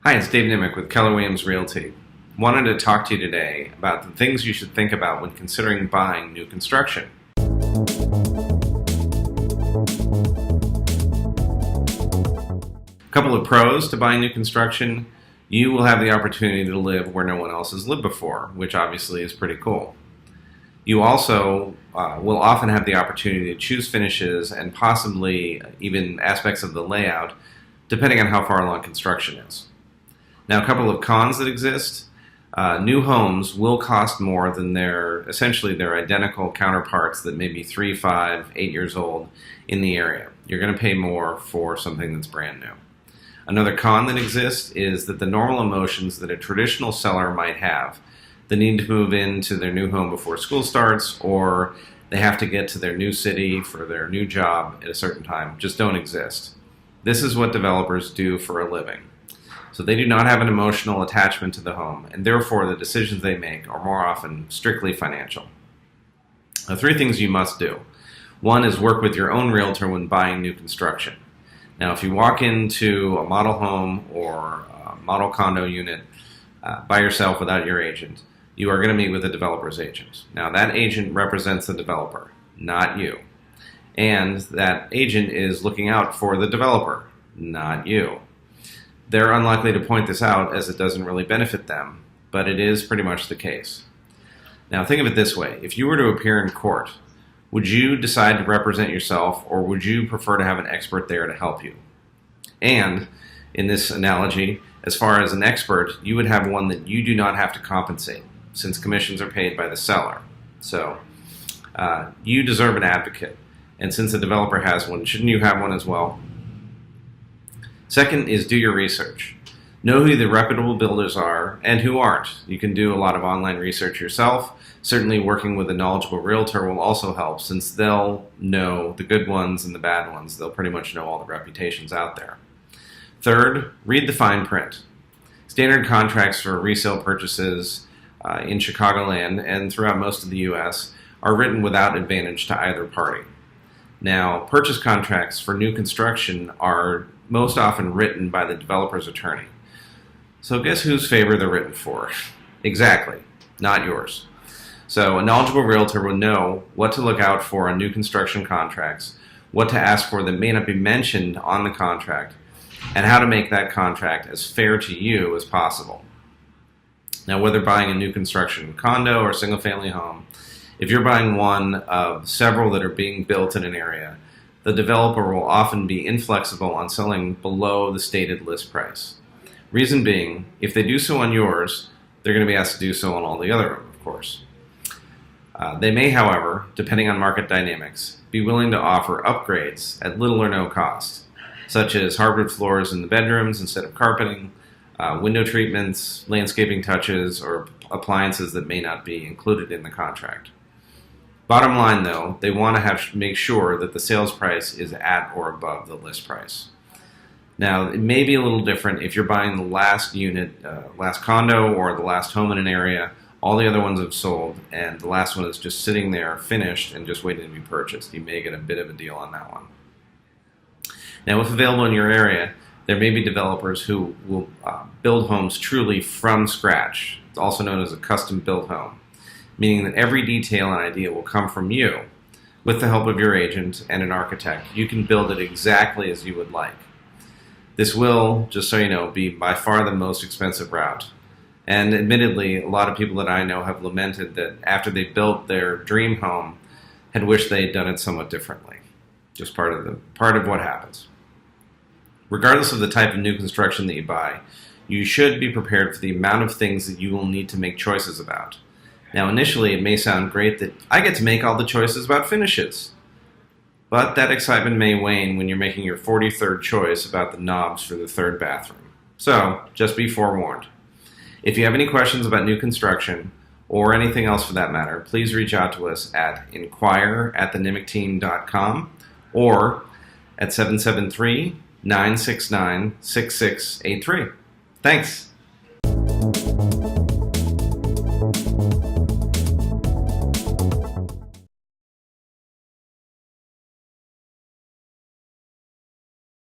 Hi, it's Dave Nimick with Keller Realty. Wanted to talk to you today about the things you should think about when considering buying new construction. A couple of pros to buying new construction. You will have the opportunity to live where no one else has lived before, which obviously is pretty cool. You also will often have the opportunity to choose finishes and possibly even aspects of the layout, depending on how far along construction is. Now, a couple of cons that exist. New homes will cost more than essentially their identical counterparts that may be 3, 5, 8 years old in the area. You're going to pay more for something that's brand new. Another con that exists is that the normal emotions that a traditional seller might have, the need to move into their new home before school starts, or they have to get to their new city for their new job at a certain time, just don't exist. This is what developers do for a living. So they do not have an emotional attachment to the home, and therefore the decisions they make are more often strictly financial. Now, 3 things you must do. One is work with your own realtor when buying new construction. Now, if you walk into a model home or a model condo unit by yourself without your agent, you are going to meet with a developer's agent. Now, that agent represents the developer, not you. And that agent is looking out for the developer, not you. They're unlikely to point this out as it doesn't really benefit them, but it is pretty much the case. Now, think of it this way. If you were to appear in court, would you decide to represent yourself, or would you prefer to have an expert there to help you? And in this analogy, as far as an expert, you would have one that you do not have to compensate, since commissions are paid by the seller. So you deserve an advocate, and since the developer has one, shouldn't you have one as well? Second is do your research. Know who the reputable builders are and who aren't. You can do a lot of online research yourself. Certainly working with a knowledgeable realtor will also help, since they'll know the good ones and the bad ones. They'll pretty much know all the reputations out there. Third, read the fine print. Standard contracts for resale purchases in Chicagoland and throughout most of the U.S. are written without advantage to either party. Now, purchase contracts for new construction are most often written by the developer's attorney. So guess whose favor they're written for? Exactly, not yours. So a knowledgeable realtor will know what to look out for on new construction contracts, what to ask for that may not be mentioned on the contract, and how to make that contract as fair to you as possible. Now, whether buying a new construction condo or single-family home, if you're buying one of several that are being built in an area, the developer will often be inflexible on selling below the stated list price. Reason being, if they do so on yours, they're going to be asked to do so on all the other, of course. They may, however, depending on market dynamics, be willing to offer upgrades at little or no cost, such as hardwood floors in the bedrooms instead of carpeting, window treatments, landscaping touches, or appliances that may not be included in the contract. Bottom line, though, they want to make sure that the sales price is at or above the list price. Now, it may be a little different if you're buying the last unit, last condo, or the last home in an area. All the other ones have sold, and the last one is just sitting there, finished, and just waiting to be purchased. You may get a bit of a deal on that one. Now, if available in your area, there may be developers who will build homes truly from scratch. It's also known as a custom-built home, meaning that every detail and idea will come from you. With the help of your agent and an architect, you can build it exactly as you would like. This will, just so you know, be by far the most expensive route. And admittedly, a lot of people that I know have lamented that after they built their dream home, had wished they had done it somewhat differently. Just part of what happens. Regardless of the type of new construction that you buy, you should be prepared for the amount of things that you will need to make choices about. Now, initially, it may sound great that I get to make all the choices about finishes. But that excitement may wane when you're making your 43rd choice about the knobs for the 3rd bathroom. So, just be forewarned. If you have any questions about new construction, or anything else for that matter, please reach out to us at inquire@thenimickteam.com or at 773-969-6683. Thanks.